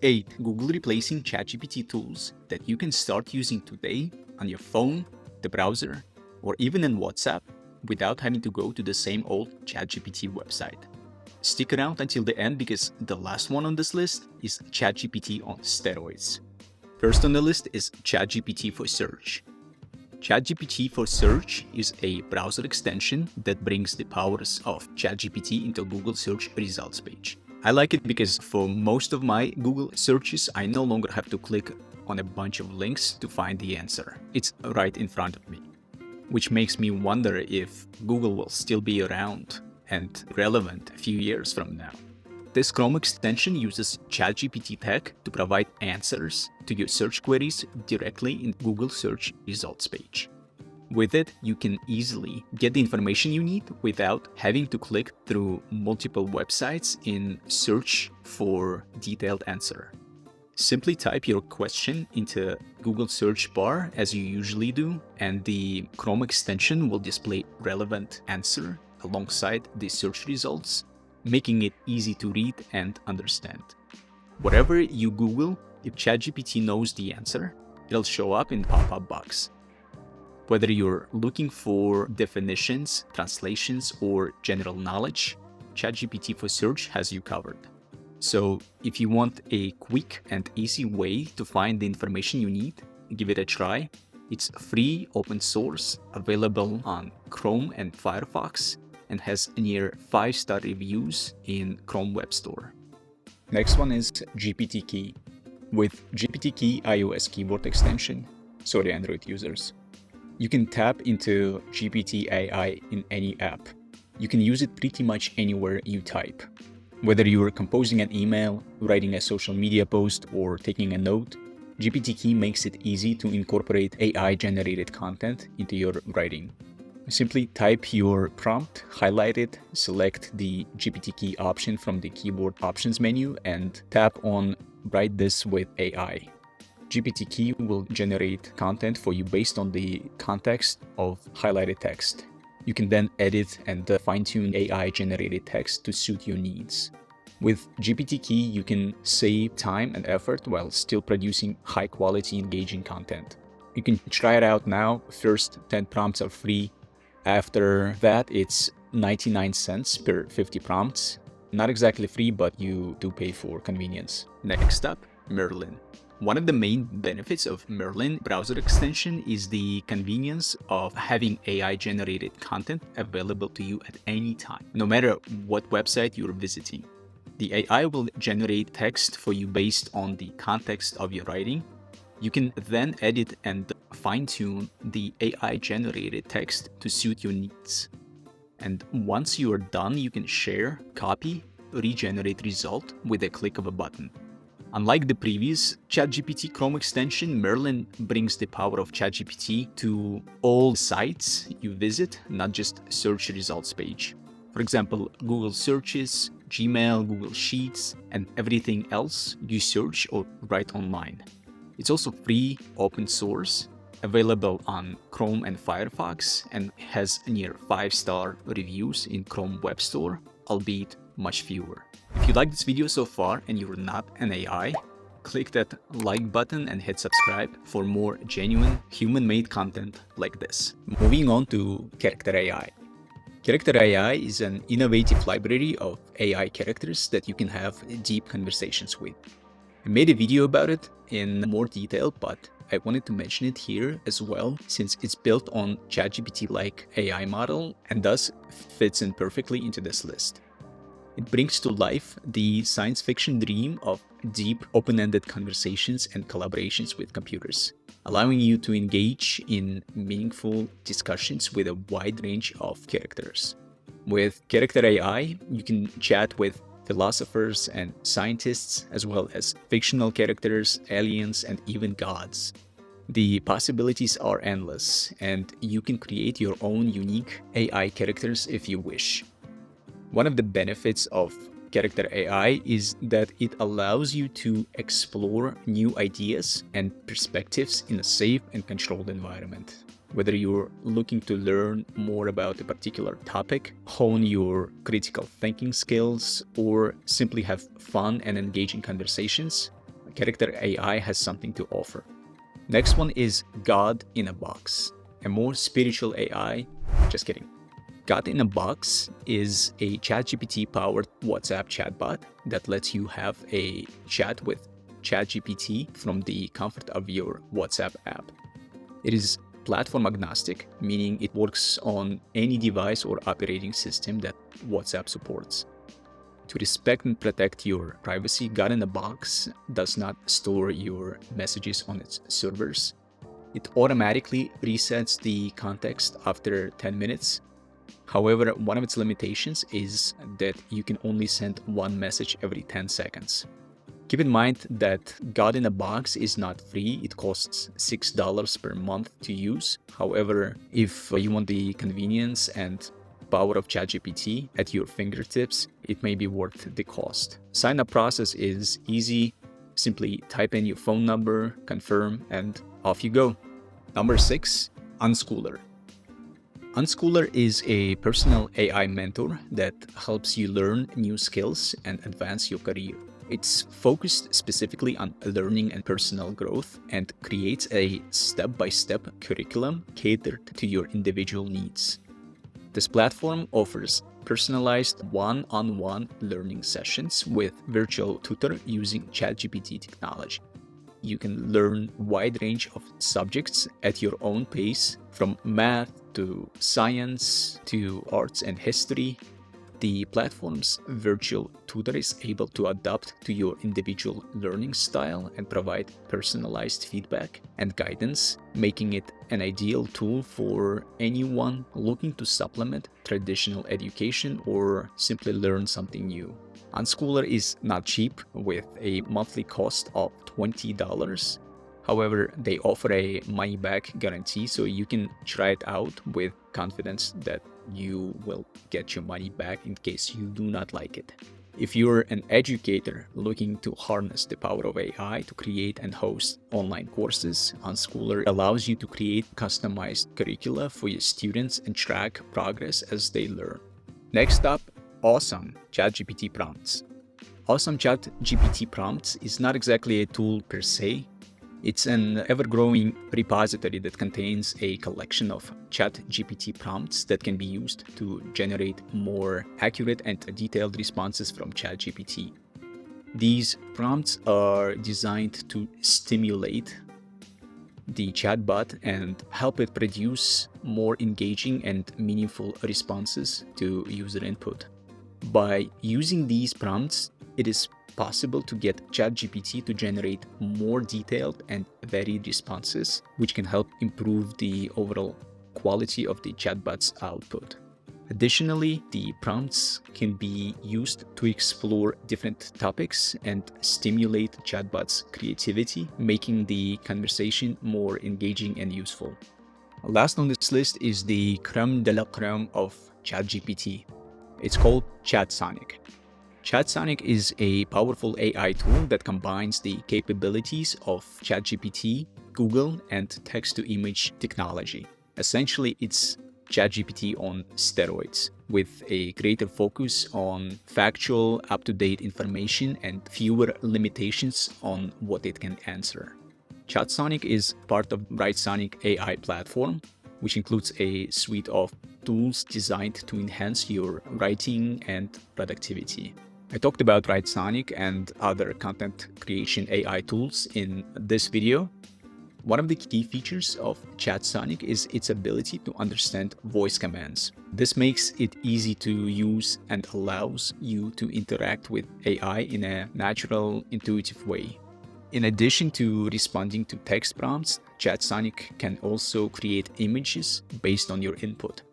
8 Google replacing ChatGPT tools that you can start using today on your phone, the browser, or even in WhatsApp without having to go to the same old ChatGPT website. Stick around until the end because the last one on this list is ChatGPT on steroids. First on the list is ChatGPT For Search. ChatGPT For Search is a browser extension that brings the powers of ChatGPT into Google search results page. I like it because for most of my Google searches, I no longer have to click on a bunch of links to find the answer. It's right in front of me, which makes me wonder if Google will still be around and relevant a few years from now. This Chrome extension uses ChatGPT tech to provide answers to your search queries directly in Google search results page. With it, you can easily get the information you need without having to click through multiple websites in search for detailed answer. Simply type your question into Google search bar as you usually do, and the Chrome extension will display relevant answer alongside the search results, making it easy to read and understand. Whatever you Google, if ChatGPT knows the answer, it'll show up in the pop-up box. Whether you're looking for definitions, translations, or general knowledge, ChatGPT For Search has you covered. So if you want a quick and easy way to find the information you need, give it a try. It's free, open source, available on Chrome and Firefox, and has near 5-star reviews in Chrome Web Store. Next one is GPTKey. With GPTKey iOS keyboard extension, sorry Android users, you can tap into GPT AI in any app. You can use it pretty much anywhere you type. Whether you're composing an email, writing a social media post, or taking a note, GPTKey makes it easy to incorporate AI-generated content into your writing. Simply type your prompt, highlight it, select the GPTKey option from the keyboard options menu, and tap on Write this with AI. GPTKey will generate content for you based on the context of highlighted text. You can then edit and fine-tune AI-generated text to suit your needs. With GPTKey, you can save time and effort while still producing high-quality, engaging content. You can try it out now. First 10 prompts are free. After that, it's 99 cents per 50 prompts. Not exactly free, but you do pay for convenience. Next up, Merlin. One of the main benefits of Merlin browser extension is the convenience of having AI-generated content available to you at any time, no matter what website you're visiting. The AI will generate text for you based on the context of your writing. You can then edit and fine-tune the AI-generated text to suit your needs. And once you are done, you can share, copy, regenerate result with a click of a button. Unlike the previous ChatGPT Chrome extension, Merlin brings the power of ChatGPT to all sites you visit, not just search results page. For example, Google searches, Gmail, Google Sheets, and everything else you search or write online. It's also free, open source, available on Chrome and Firefox, and has near 5-star reviews in Chrome Web Store, albeit much fewer. If you like this video so far and you're not an AI, click that like button and hit subscribe for more genuine human-made content like this. Moving on to Character AI. Character AI is an innovative library of AI characters that you can have deep conversations with. I made a video about it in more detail, but I wanted to mention it here as well since it's built on ChatGPT-like AI model and thus fits in perfectly into this list. It brings to life the science fiction dream of deep, open-ended conversations and collaborations with computers, allowing you to engage in meaningful discussions with a wide range of characters. With Character AI, you can chat with philosophers and scientists, as well as fictional characters, aliens, and even gods. The possibilities are endless, and you can create your own unique AI characters if you wish. One of the benefits of Character AI is that it allows you to explore new ideas and perspectives in a safe and controlled environment. Whether you're looking to learn more about a particular topic, hone your critical thinking skills, or simply have fun and engaging conversations, Character AI has something to offer. Next one is God in a Box, a more spiritual AI. Just kidding. God in a Box is a ChatGPT-powered WhatsApp chatbot that lets you have a chat with ChatGPT from the comfort of your WhatsApp app. It is platform agnostic, meaning it works on any device or operating system that WhatsApp supports. To respect and protect your privacy, God in a Box does not store your messages on its servers. It automatically resets the context after 10 minutes. However, one of its limitations is that you can only send one message every 10 seconds. Keep in mind that God in a Box is not free. It costs $6 per month to use. However, if you want the convenience and power of ChatGPT at your fingertips, it may be worth the cost. Sign-up process is easy. Simply type in your phone number, confirm, and off you go. Number 6, Unschooler. Unschooler is a personal AI mentor that helps you learn new skills and advance your career. It's focused specifically on learning and personal growth and creates a step-by-step curriculum catered to your individual needs. This platform offers personalized one-on-one learning sessions with virtual tutor using ChatGPT technology. You can learn a wide range of subjects at your own pace, from math to science to arts and history. The platform's virtual tutor is able to adapt to your individual learning style and provide personalized feedback and guidance, making it an ideal tool for anyone looking to supplement traditional education or simply learn something new. Unschooler is not cheap, with a monthly cost of $20. However, they offer a money-back guarantee, so you can try it out with confidence that you will get your money back in case you do not like it. If you're an educator looking to harness the power of AI to create and host online courses, Unschooler allows you to create customized curricula for your students and track progress as they learn. Next up, Awesome ChatGPT Prompts. Awesome ChatGPT Prompts is not exactly a tool per se. It's an ever-growing repository that contains a collection of ChatGPT prompts that can be used to generate more accurate and detailed responses from ChatGPT. These prompts are designed to stimulate the chatbot and help it produce more engaging and meaningful responses to user input. By using these prompts, it is possible to get ChatGPT to generate more detailed and varied responses, which can help improve the overall quality of the chatbot's output. Additionally, the prompts can be used to explore different topics and stimulate chatbot's creativity, making the conversation more engaging and useful. Last on this list is the creme de la creme of ChatGPT. It's called Chatsonic. Chatsonic is a powerful AI tool that combines the capabilities of ChatGPT, Google, and text-to-image technology. Essentially, it's ChatGPT on steroids, with a greater focus on factual, up-to-date information and fewer limitations on what it can answer. Chatsonic is part of Writesonic AI platform, which includes a suite of tools designed to enhance your writing and productivity. I talked about Writesonic and other content creation AI tools in this video. One of the key features of Chatsonic is its ability to understand voice commands. This makes it easy to use and allows you to interact with AI in a natural, intuitive way. In addition to responding to text prompts, Chatsonic can also create images based on your input.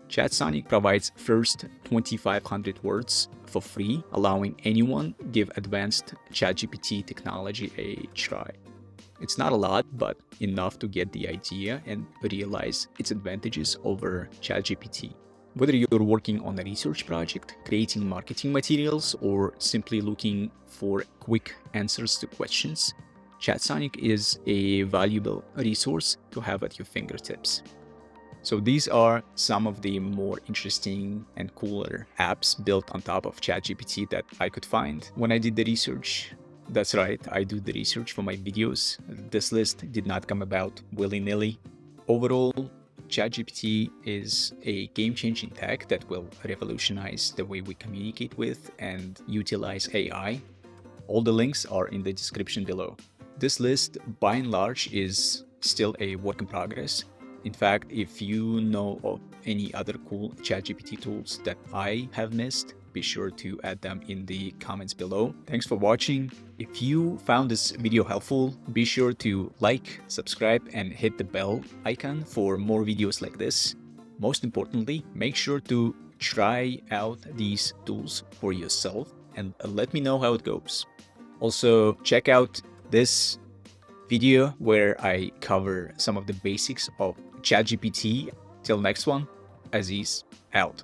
Chatsonic provides first 2,500 words for free, allowing anyone give advanced ChatGPT technology a try. It's not a lot, but enough to get the idea and realize its advantages over ChatGPT. Whether you're working on a research project, creating marketing materials, or simply looking for quick answers to questions, Chatsonic is a valuable resource to have at your fingertips. So these are some of the more interesting and cooler apps built on top of ChatGPT that I could find when I did the research. That's right, I do the research for my videos. This list did not come about willy-nilly. Overall, ChatGPT is a game-changing tech that will revolutionize the way we communicate with and utilize AI. All the links are in the description below. This list, by and large, is still a work in progress. In fact, if you know of any other cool ChatGPT tools that I have missed, be sure to add them in the comments below. Thanks for watching. If you found this video helpful, be sure to like, subscribe, and hit the bell icon for more videos like this. Most importantly, make sure to try out these tools for yourself and let me know how it goes. Also, check out this video where I cover some of the basics of ChatGPT. Till next one, Aziz out.